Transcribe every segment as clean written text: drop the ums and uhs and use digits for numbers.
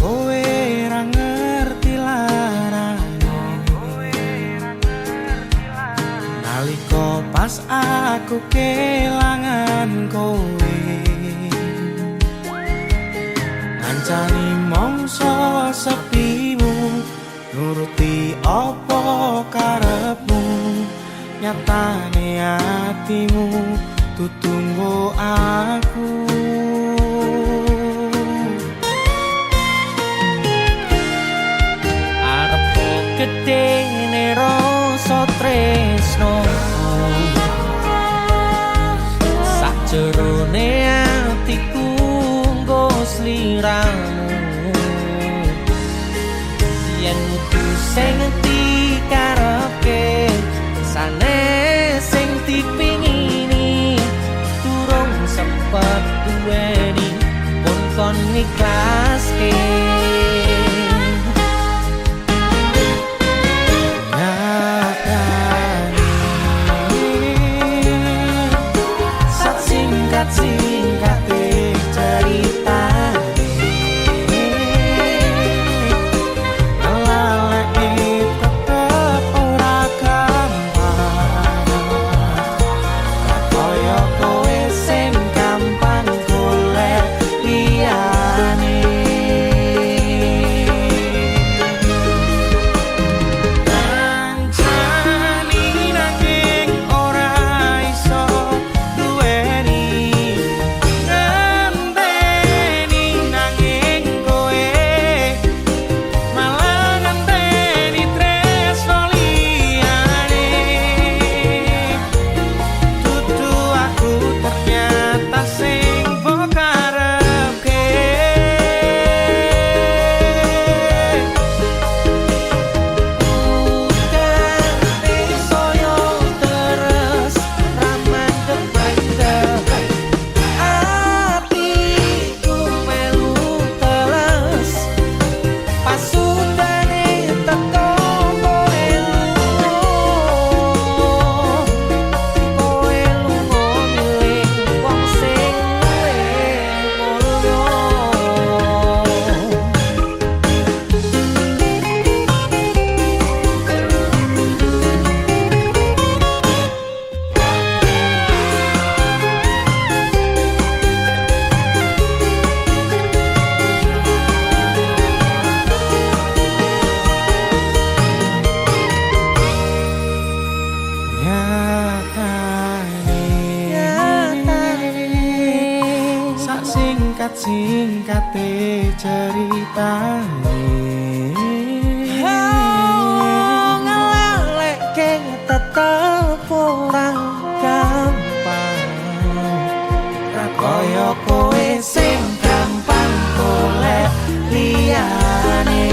kowe ra ngerti larane nalika pas aku kelangan kowe ngancani mongso sepimu nuruti apa karepmu nyatane atimu tutunggu aku arepku gede rasa tresno sakjerone atiku nggo sliramu yen kudu sing dikarepke sane sing dipingini durung sempet duweni pun kon ikhlaske singkat-singkate ceritane ngelaleki tetep ora gampang kaya kowe sing gampang golek liyane kancani nanging ora iso singkat-singkate ceritane ngelalekke tetep ora gampang ra kaya kowe sing gampang golek liyane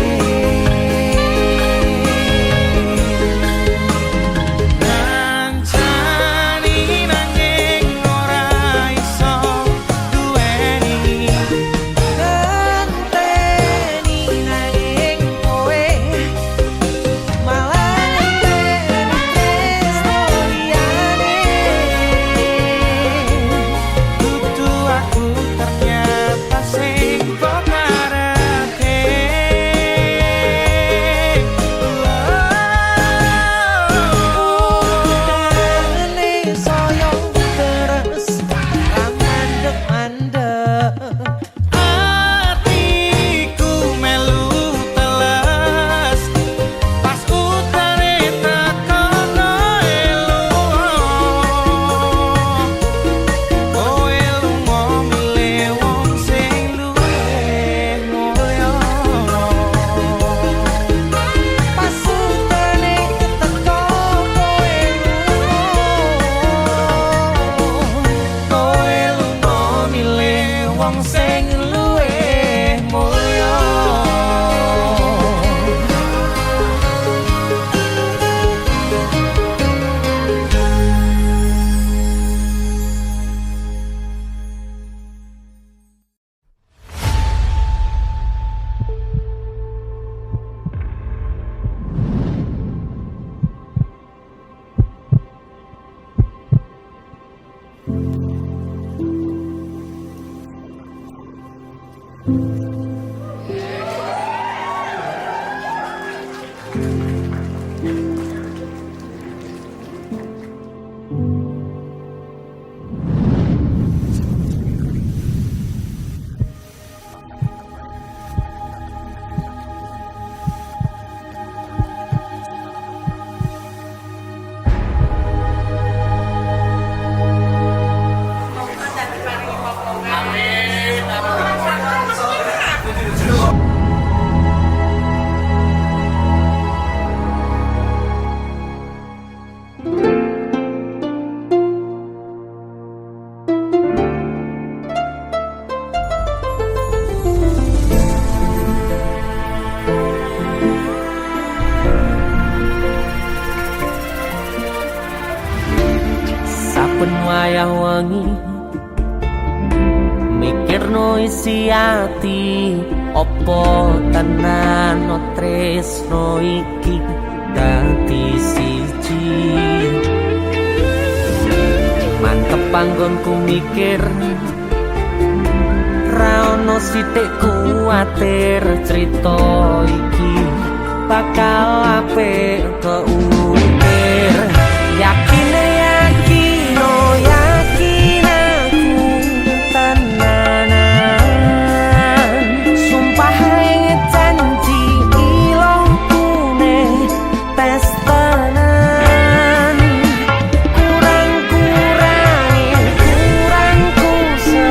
wayah wengi mikirno isi ati opo tenan tresno iki dadi siji mantep panggonku mikir ra ono sithik kuwatir crita iki bakal apik keukir yakin yakin oh yakin aku tenanan sumpah janji ilongku ne tes tenan kurangku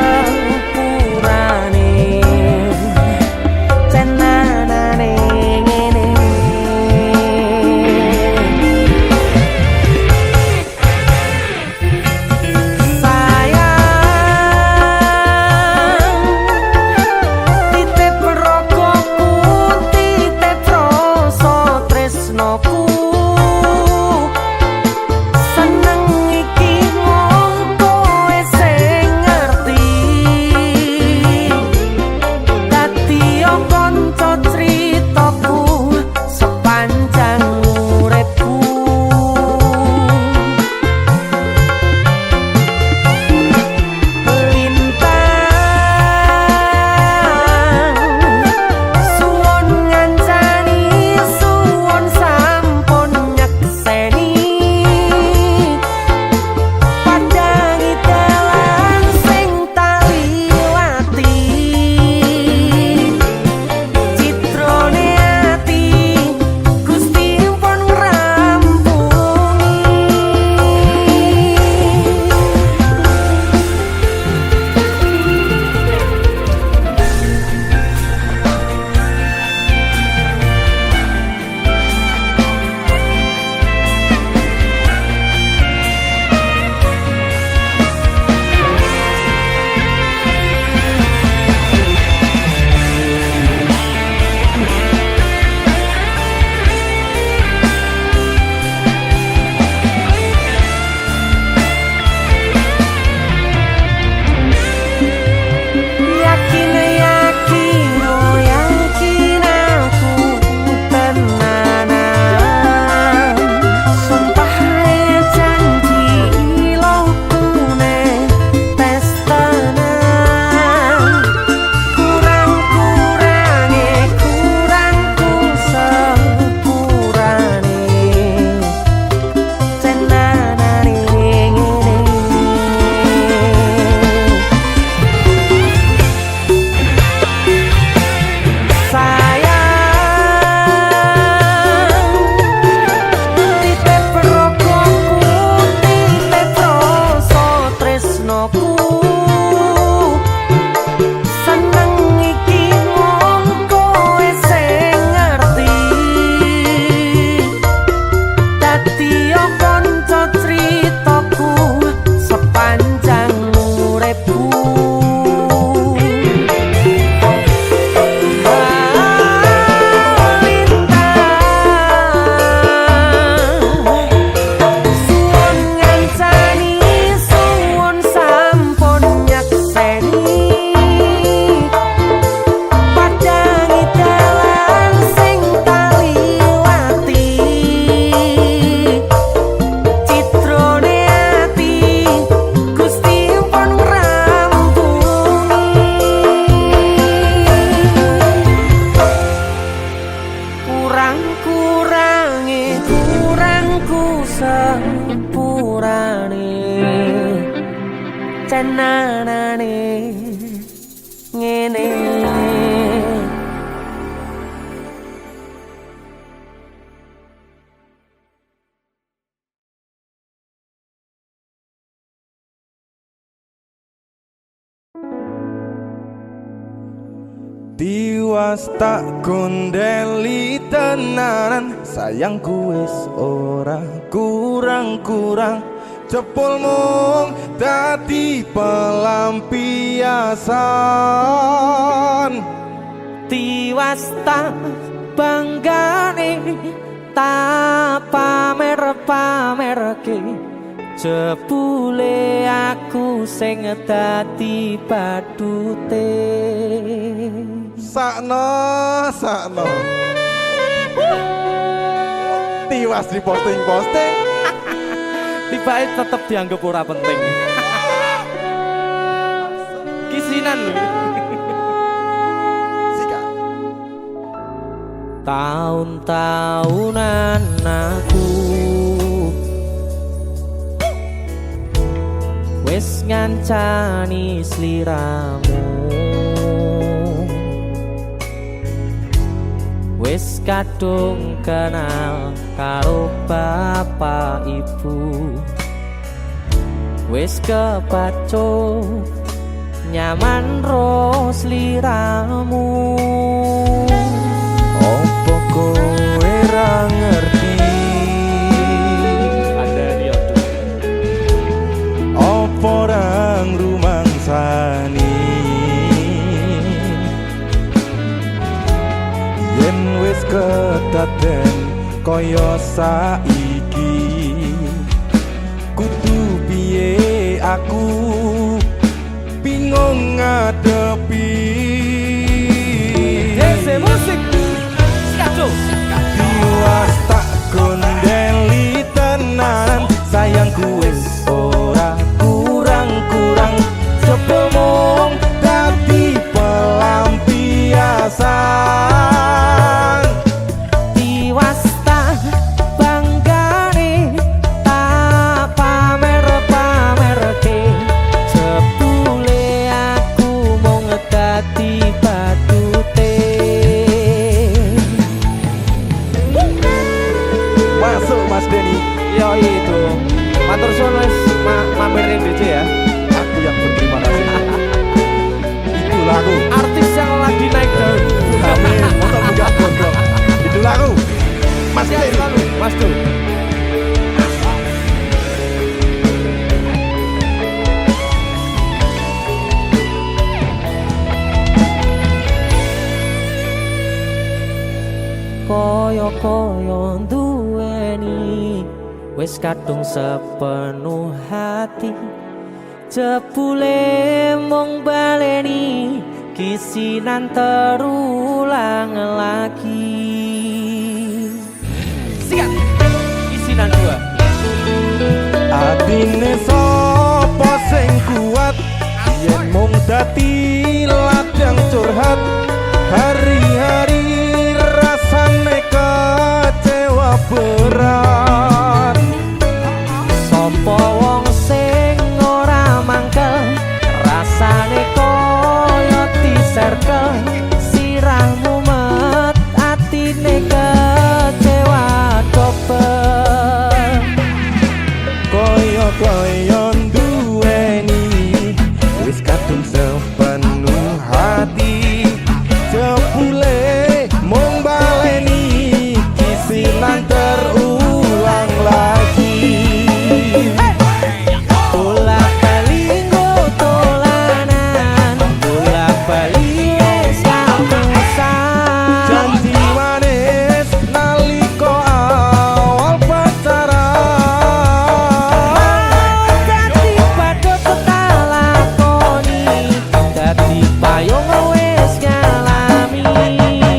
sepurane tenanane ngene tenanane ngene. Tiwas tak gondeli tenanan, sayangku wis ora kurang-kurang, jebul mung dadi pelampiasan. Tiwas tak banggane tak pamer-pamerke, jebule aku sing dadi badute. Sakno, sakno. Tiwas di posting-posting. Tibae tetep dianggap ora penting. Kisinan lho. Sikat. Tahun-tahunan aku wis ngancani sliramu, wis kadung kenal karo bapak ibu, wis kepacut nyaman ro sliramu. Opo kowe ra ngerti? Ada dia Opo rang rumangsani? Yen wis kedaden kaya saiki, kudu piye aku bingung ngadepi. Dese musik Skato Tiwas tak gondeli tenan, sayangku wis ora kurang-kurang, sepemong dadi pelampiasan. Tiwas tak banggane tak pamer-pamerke, jebule aku mung dadi badute. Masuk Mas Denny. Yo itu matur suwun wis mamerin DJ ya. Aku yang berterima kasih. Itulah aku. Artis yang lagi naik daun. Amin. Motor buka gondrong. Itulah aku. Mas Siap Denny. selalu, Mas Du. Koyo-koyo duweni wis kadung sepenuh hati, jebule mung baleni kisinan terulang lagi. Sikat kisinan dua. Atine sapa sing kuat, yen mung dadi ladang curhat, hari-hari rasane kecewa berat. Sopo wong sing ora mangkel, rasane koyo diserkel, sirahmu met atine kecewa dobel. Koyo-koyo duweni wis kadung sepenuh hati, jebule mung baleni kisinan terulang lagi. Bolak-balik tolanan, bolak-balik wis kapusan. Janji manis nalika awal pacaran, Dadi padha tak lakoni, dadi payung wis ngalami.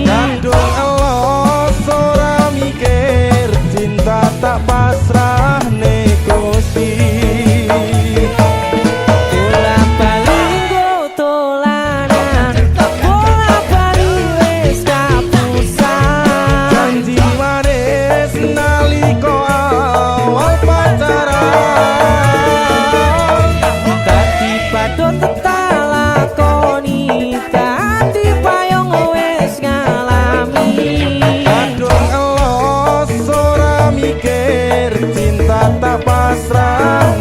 kadung elos ora mikir, cinta tak pasrah Gusti. Bolak-balik tolanan, bolak-balik wis kapusan. Janji manis nalika awal pacaran, Dadi padha tak lakoni, dadi payung wis ngalami. kadung elos ora mikir, cinta tak pasrah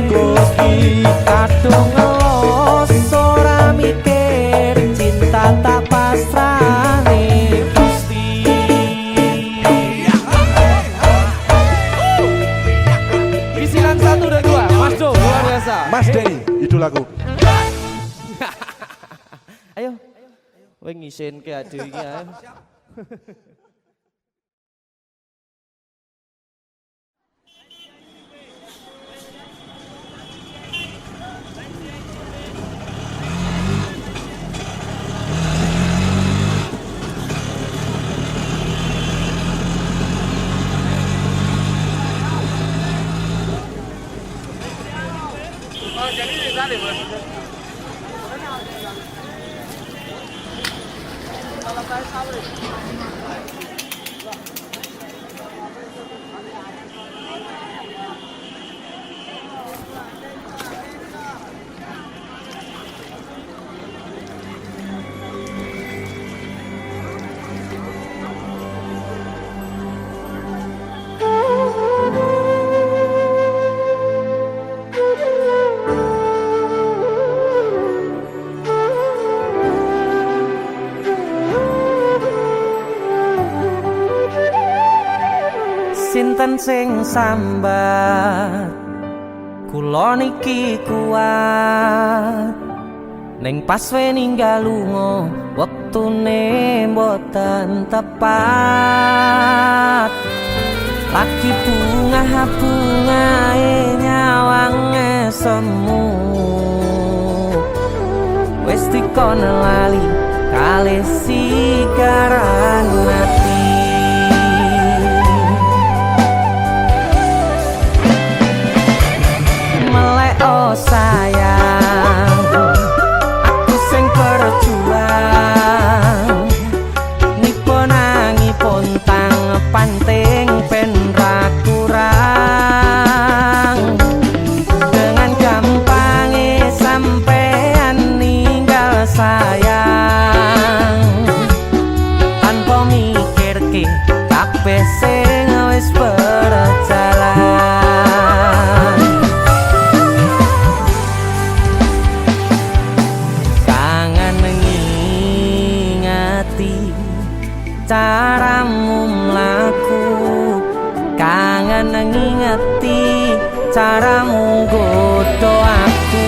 Gusti. Kadung ngelos ora mikir, cinta tak pasrah Gusti. Kisinan 1 dan 2, Mas Do, luar biasa. Mas Denny, itu lagu. Ayo, kowe ngisin ke ade iki ayo. sinten sing sambat kula niki kuat ning pas we ninggal lunga wektune mboten tepat lagi bungae nyawange semu wis dikon lali kalih sikaran mati melek oh sayang aku sing berjuang nipun angipun tang panting pen ra kurang dengan gampangnya sampean ninggal sayang tanpa mikir ke kabeh sing wis berjalan kangen ngingati caramu mlaku kangen ngingati caramu godho aku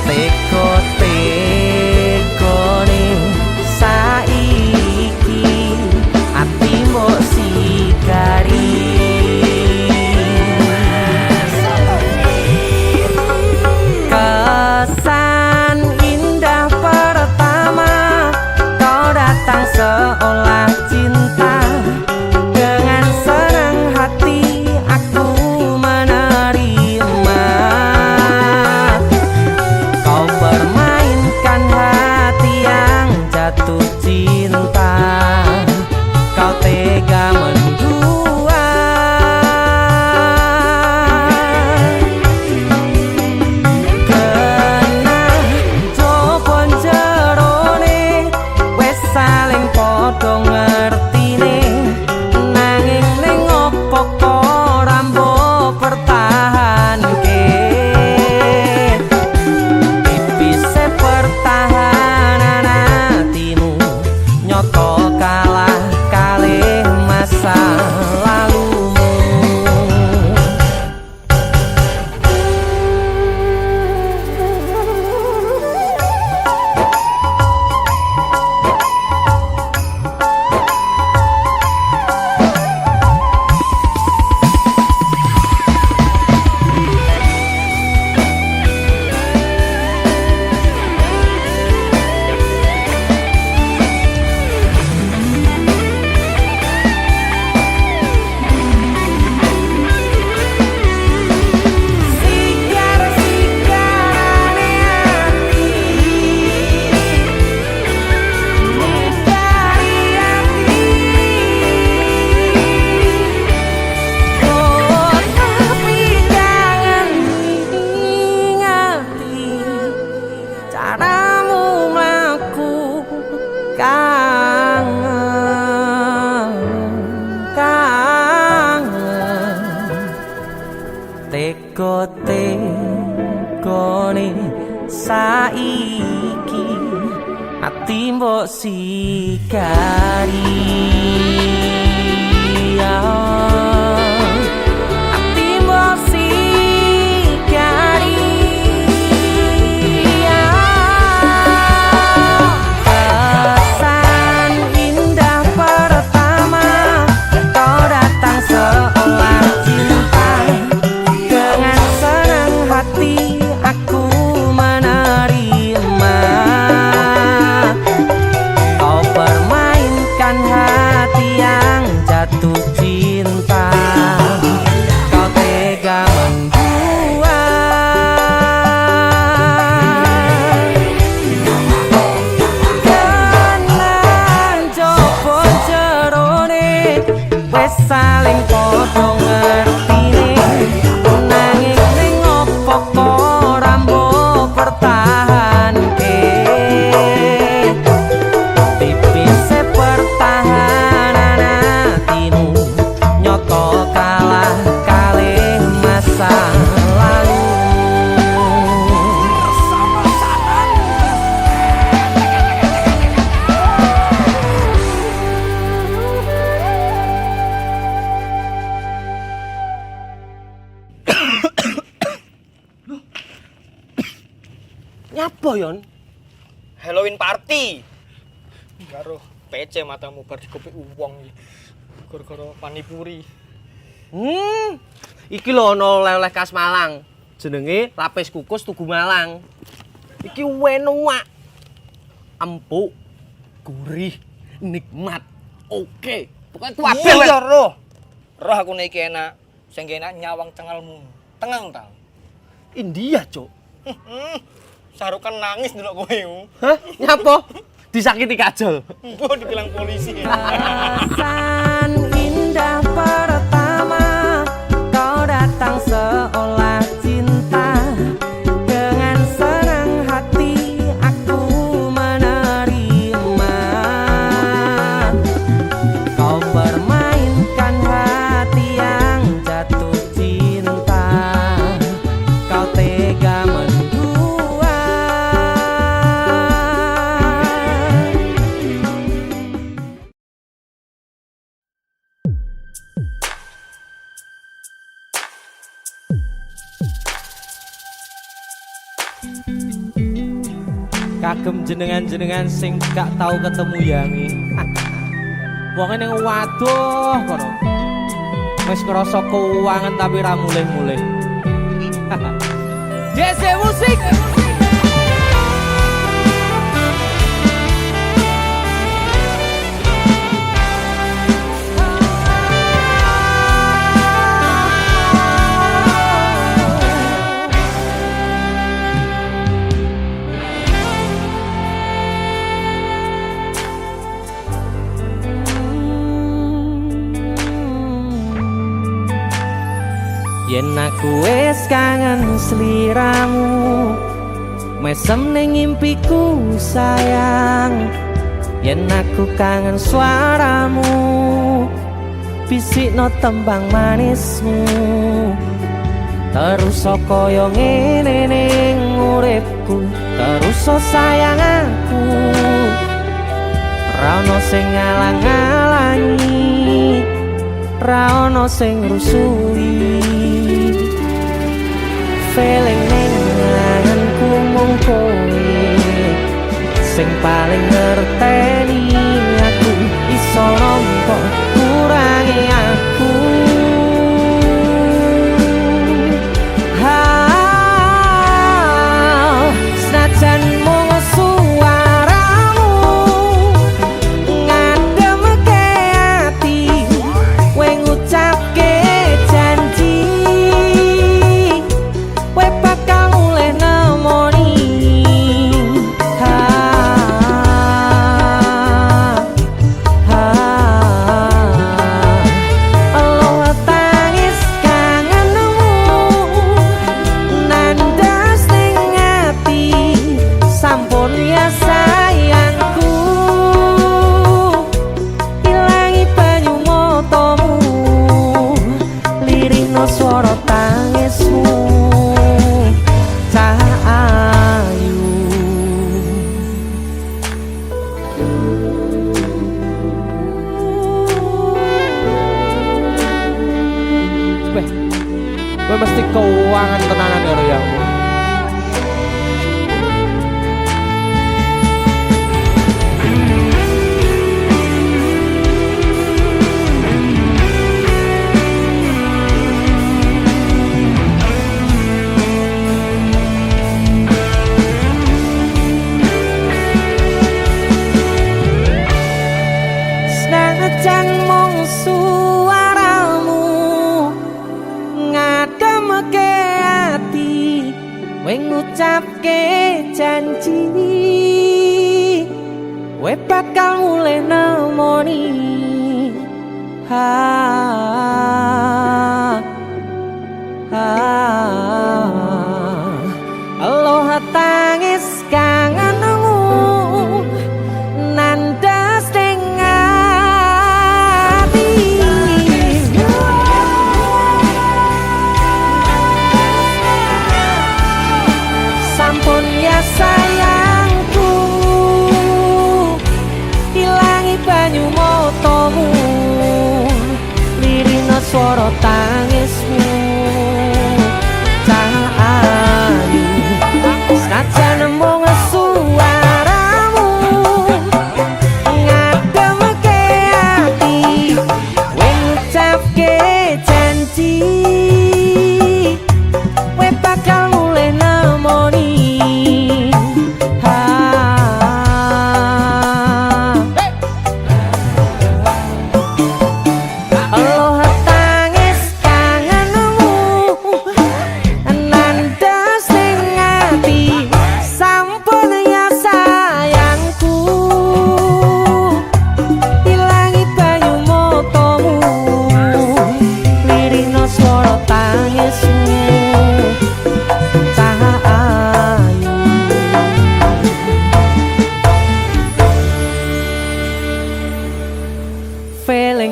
teko-tekone saiki ati mbok sikari kesan indah pertama kau datang seolah cinta dengan senang hati aku menerima kau permainkan hati yang jatuh cinta kau tega mendua kena jopon jerone wes saling podo ngertine nanging ning opo ora mbok pertahanke tipise pertahanan hatimu nyoto kalah kalih masa lalumu caramu mlaku kangen teko-tekone saiki ati mbok sikari ati mbok sikari kesan indah pertama kau datang seolah cinta dengan senang hati aku menerima kau permainkan hati yang jatuh cinta kau tega wes saling podo ngertine nanging ning opo ora mbok pertahanke tipise pertahanan hatimu nyoto kalah kalih masa lalu apa yon? Halloween party. Karo PC matamu bar dikopi uwong iki. Gara-gara panipuri. Iki lho ana oleh-oleh khas Malang. Jenenge lapis kukus Tugu Malang. Iki enak. Empuk, gurih, nikmat. Oke. Pokoke kabeh Iya roh. Roh aku nek iki enak. Sing enak nyawang cengelmu. Tengang ta. India, Cuk. Sarukan nangis ndelok kowe. Hah? Nyapa? Disakiti kajol. Mbok dibilang polisi. Perasaan indah pertama kau datang seolah cinta. Dengan senang hati aku menerima. Kau permainkan hati yang jatuh cinta. Kau tega mendua. Kagem jenengan-jenengan sing gak tau ketemu yangi. Wonge ning waduh kono. Wis ngrasa keuangan tapi ra mulih-mulih. JC Musik. Yen aku wis kangen sliramu, mesem ning impiku sayang. Yen aku kangen suaramu, bisikno tembang manismu. Terus kaya ngene ning uripku, terus sayang aku. Ra ono sing ngalang-alangi, ra ono sing rusui. Feeling ning anganku mung kowe sing paling ngerteni aku. Iso nampa kurangi aku. Senajan mung suaramu ngademke ati, kowe ngucapke janji kowe bakal mulih nemoni. Elo tangis kangenmu nandas ning ati, sampun ya sayangku. Ilangi banyu matamu, lirihno swara tangismu. Cahayu Beh, gue mesti keuangan tenanan karo yamu. Senajan mung suaramu ngademke ati, kowe ngucapke janji kowe bakal mulih nemoni. Aloha tangis kangenmu nandas ning ati. Sampun ya sayangku, ilangi banyu matamu, lirihno swara tangismu. Cahayu senajan mung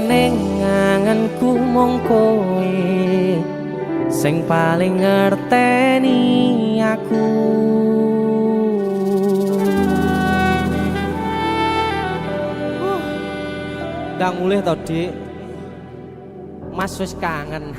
ning anganku mung kowe sing paling ngerteni aku. Ndang mulih to, Dik. Mas wis kangen.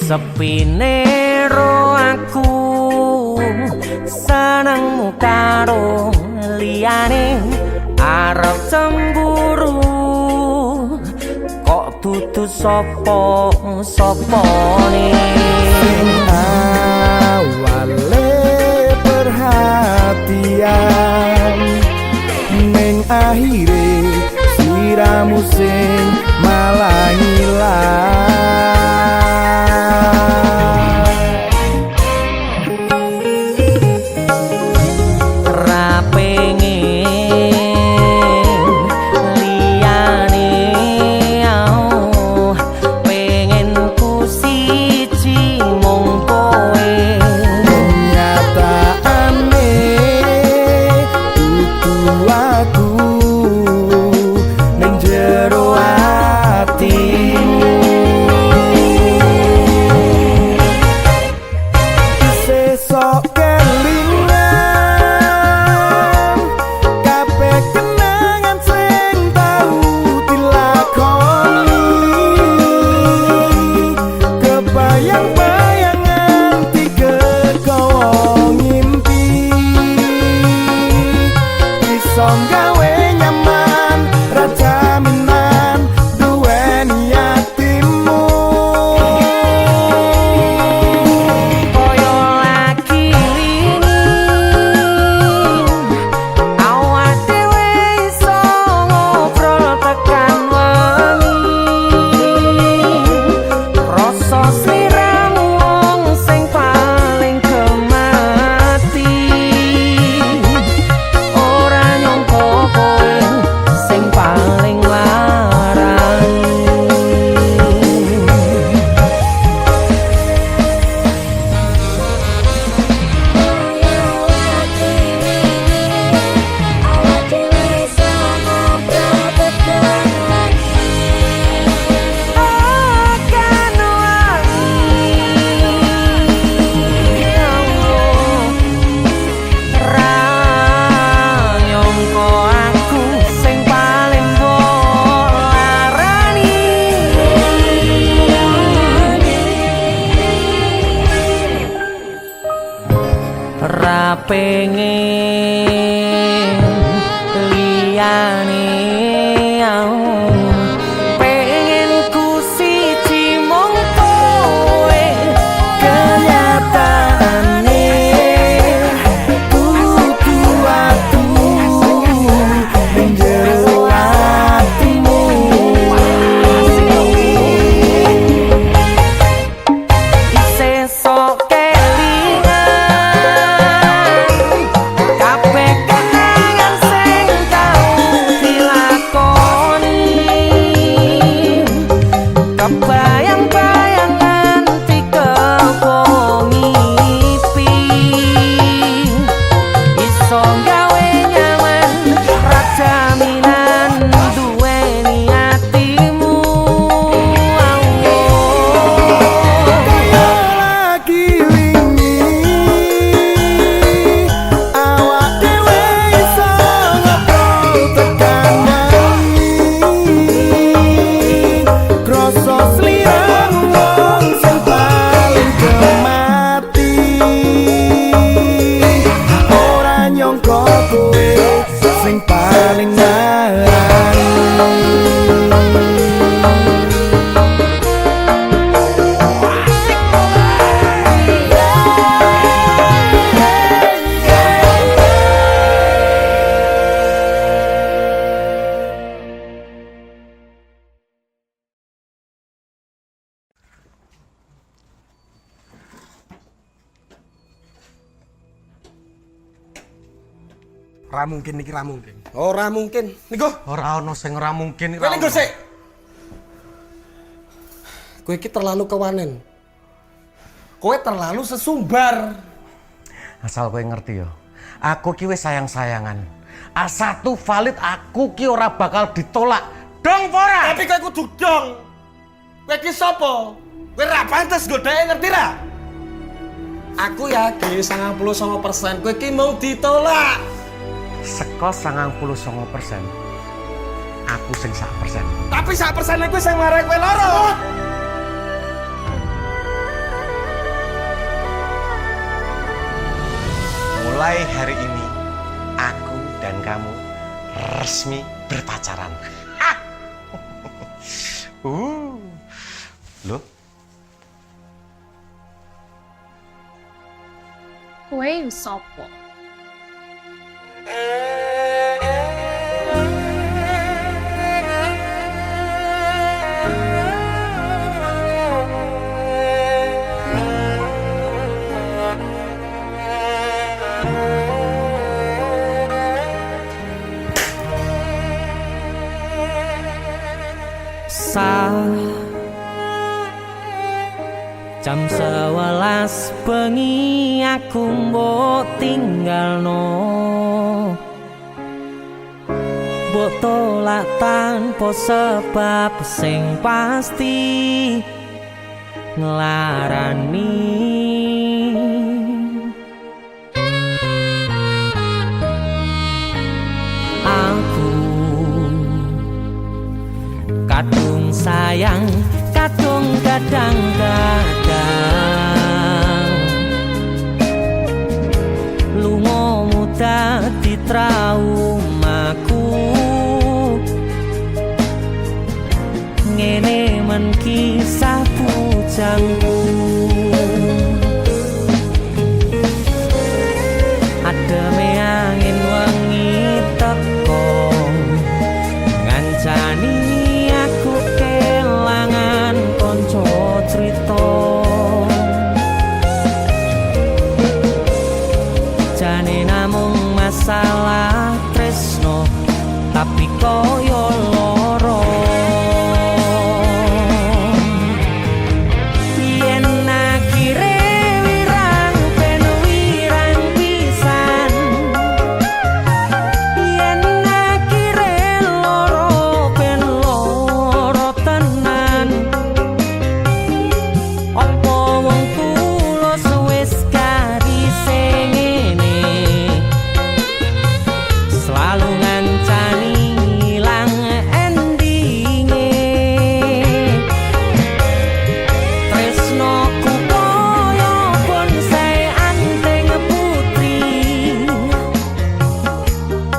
Sepine ro aku senengmu karo liyane arep cemburu kok dudu sapa-sapane awale perhatian ning akhire siramu sing malah ngilang. Pengen liyane pengen ku siji mung kowe kenyataane kudu aku ning jero atimu sesuk kelingan Ra mungkin niki ra mungkin. Ora mungkin. Niku Ora ono sing ora mungkin. kowe niku sik. Kowe iki terlalu kewanen. Kowe terlalu sesumbar. Asal kowe ngerti yo. Aku ki wis sayang-sayangan. A1 valid aku ki ora bakal ditolak. Dong ora? Tapi kowe kudu dong. Kowe iki sapa? Kowe ra pantes godheke ngerti ra? Aku yakin 99% kowe iki mau ditolak. Seko 99%. Aku sing 1%. Tapi 1% iku sing marai kowe loro. Mulai hari ini aku dan kamu resmi berpacaran. Loh? Kowe sapa? Jam 11 bengi aku mbok tinggalno, mbok tolak tanpa sebab sing pasti nglarani. Aku kadung sayang, kadung kadang-kadang lungamu dadi traumaku. Ngene men kisah bujangku, ademe angin wengi teko ngancani aku kelangan konco cerita. Jane namung masalah tresno tapi koyo loro. Yen akhire wirang ben wirang pisan, yen akhire loro ben loro tenan. Apa wong tulus wis karise ngene, selalu ngancani ilang endinge. Tresnoku koyo bonsai anting putri,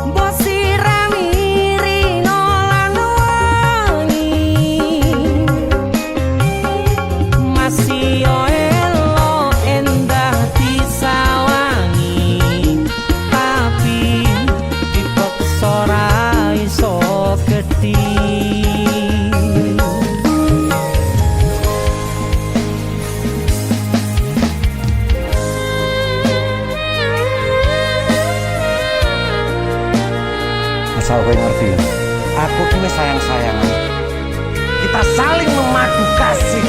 mbok sirami rino lan wangi. Masih elok endah disawangi, tapi dipaksa ra iso gedhi. Asal kowe ngerti ya. Aku ki wis sayang-sayangan. Kita saling memadu kasih.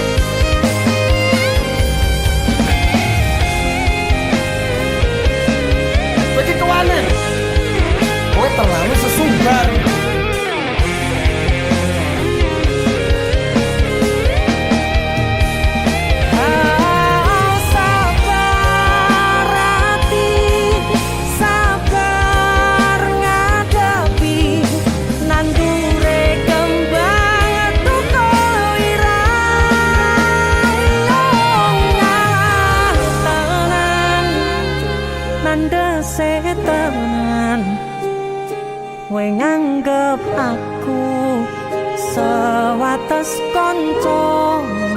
Kowe iki kewanen. Kowe terlalu sesumbar. Sabar hati, sabar ngadepi nandure kembang tuko irang tenan, nandese tenan. Kowe nganggep aku sewates koncomu,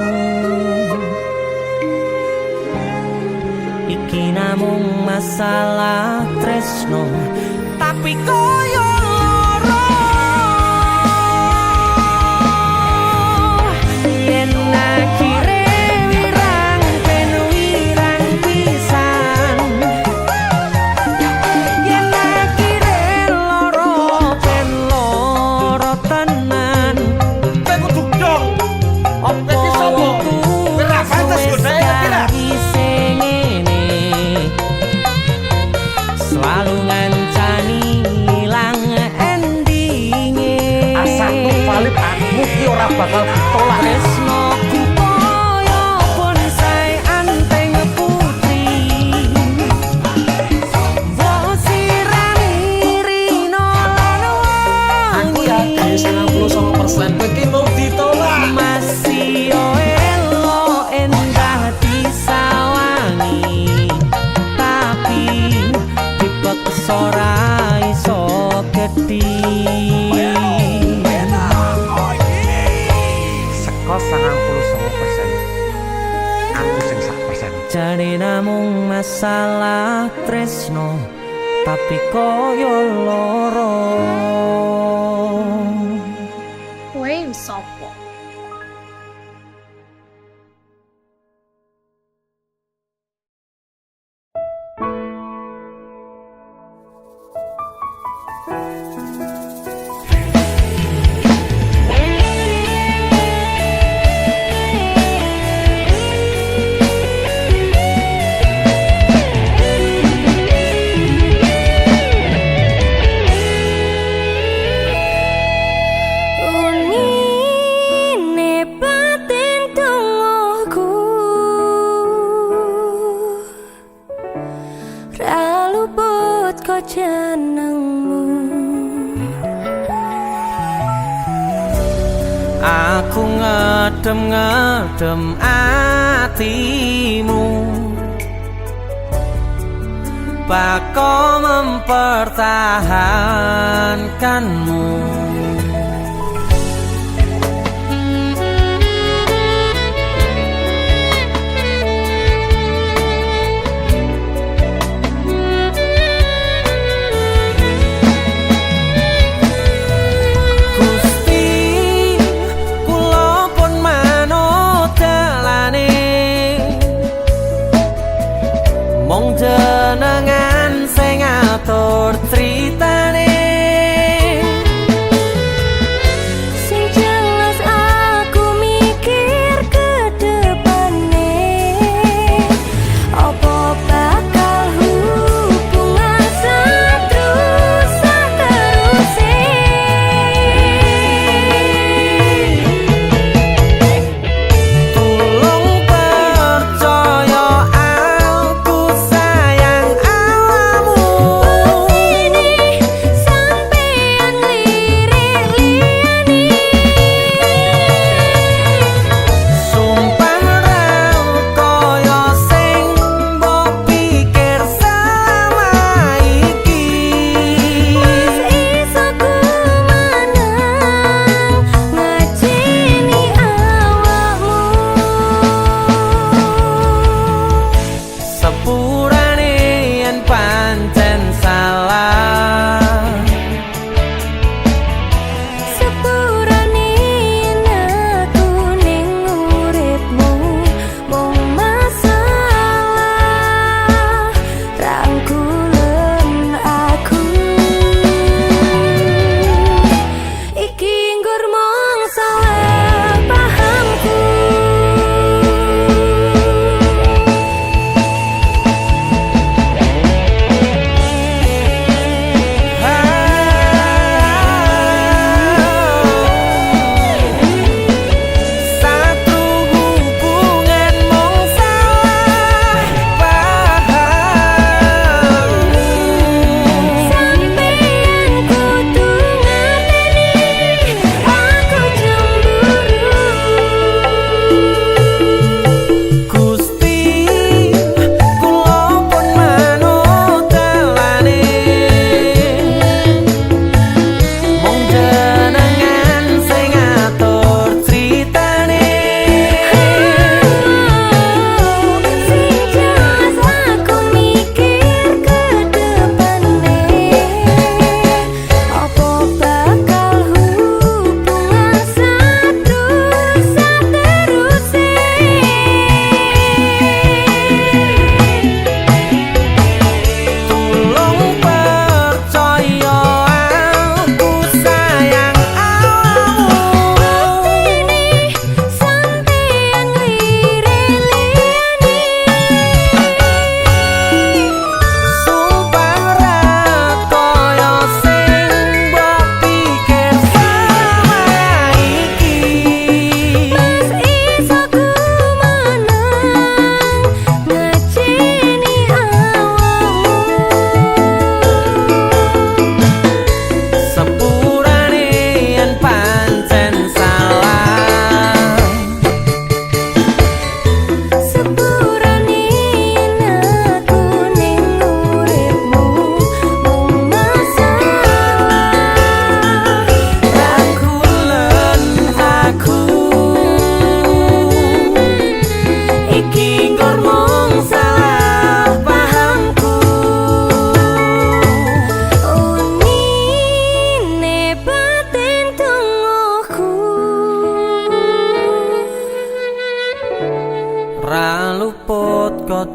iki namung masalah tresno tapi koyo loro. Yen akhire wirang ben wirang pisan, yen akhire ki ora bakal ditolak. Tresnoku koyo bonsai anteng putri. Wo sirami rino Aku yakin 99% kowe ki mau ditolak. masih yo elo endah disawangi, tapi dipaksa ora iso gedhi. Seko 99%. Aku sing 1%. Jane namung masalah tresno, tapi koyo loro. Kowe sopo? Unine batin tungguku ra luput kok jenengmu. Aku ngedem-ngedem atimu, bako mempertahankanmu. Gusti, kula pun manut dalane, mong jenengan sing ngatur critane.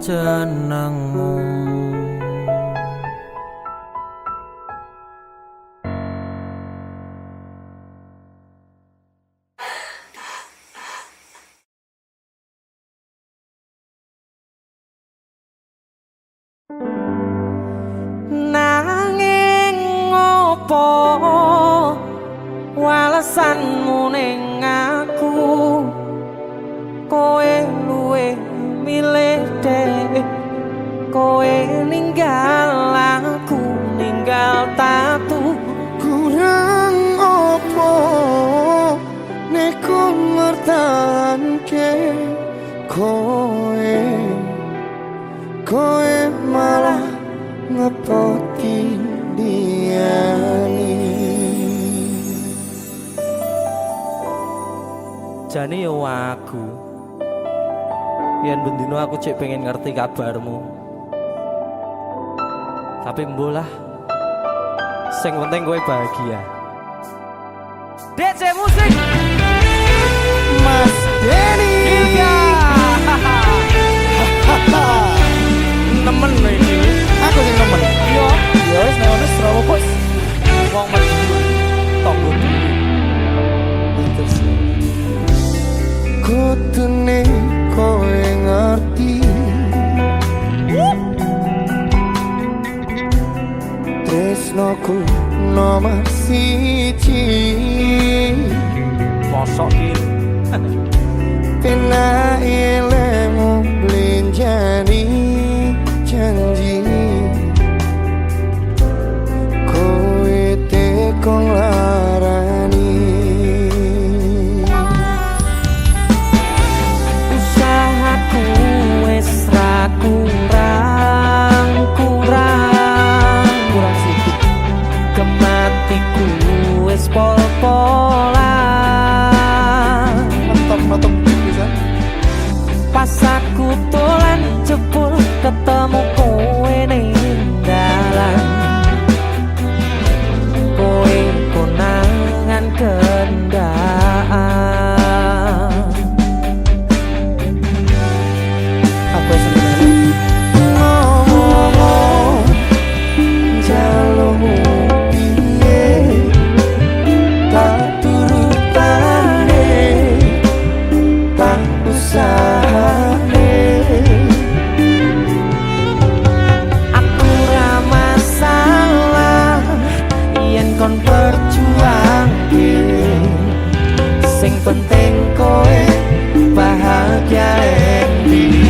jenengmu. Nanging ngopo walesanmu ning aku, kowe luwe milih dek, kowe ninggal aku ninggal tatu. Kurang opo nek ku ngertanke kowe malah ngepoti diani. Jane yo aku yen bendino aku cek pengen ngerti kabarmu, tapi mbolah sing penting kowe bahagia. DC musik Mas Denny Ilga. Nemen lho iki. aku sing nemen. Yo, Ya wis nek ono Srawa bos. wong Madiun tonggo dulu. Kutune kowe ngerti tresnoku nomor siji. Mosok iki Pena ilmu blenjani janji kowe tekong larani. usahaku wis ra kurang sikit, kematiku wis pol-polan. Mantap bisa. Pas aku dolan jebul ketemu kowe ning dalan, kowe konangan kendaan. Apa sebenarnya? Ngomong jalurmu piye tak turutane tak usahane. Aku ra masalah yen kon berjuang, sing penting kowe bahagia ending.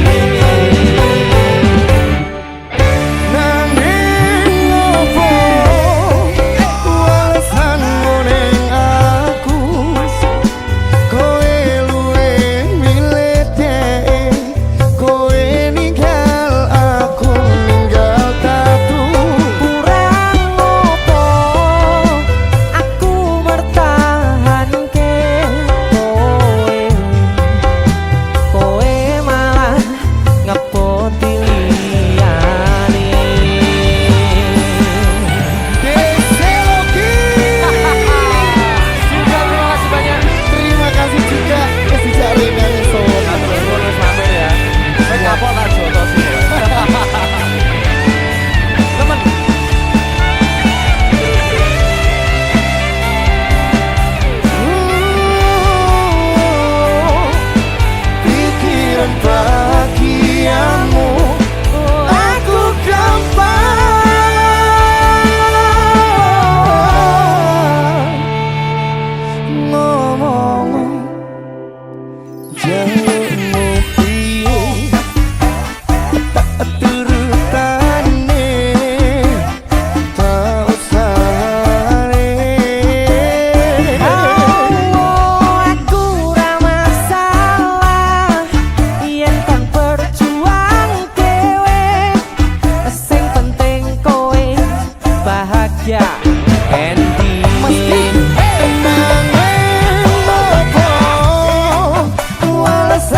Nanging opo walesanmu ning aku, kowe luwe milih dek, kowe ninggal aku ninggal tatu. Kurang opo aku mertahanke kowe malah ngepoti liyane. Deseloki. Sudah, terima kasih banyak. Terima kasih juga wis dicari nang Solo. Bonus mampir ya. Kowe kapok tak jotos iki. Temen. Pikiran bahagiamu aku gampang ngomong jalurmu piye tak turutane tak usahane. Aku ra masalah yen kon berjuang dhewe, sing penting kowe bahagia ending. Nanging opo wales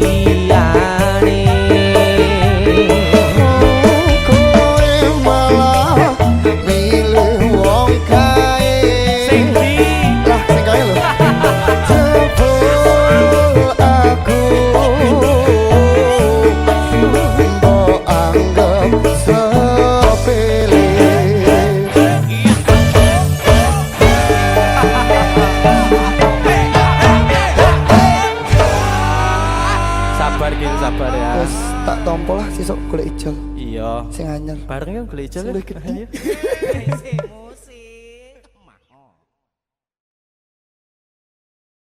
liyane. Kowe malah milih wong kae. Sing di Lah sing kae lho. Jebul aku mbok anggap sepele. sabar gitu, sabar ya. Wes tak tompo lah sesuk golek ijol Iya. sing anyar. Bareng ya golek ijol. Sing luwih gede. Ayo.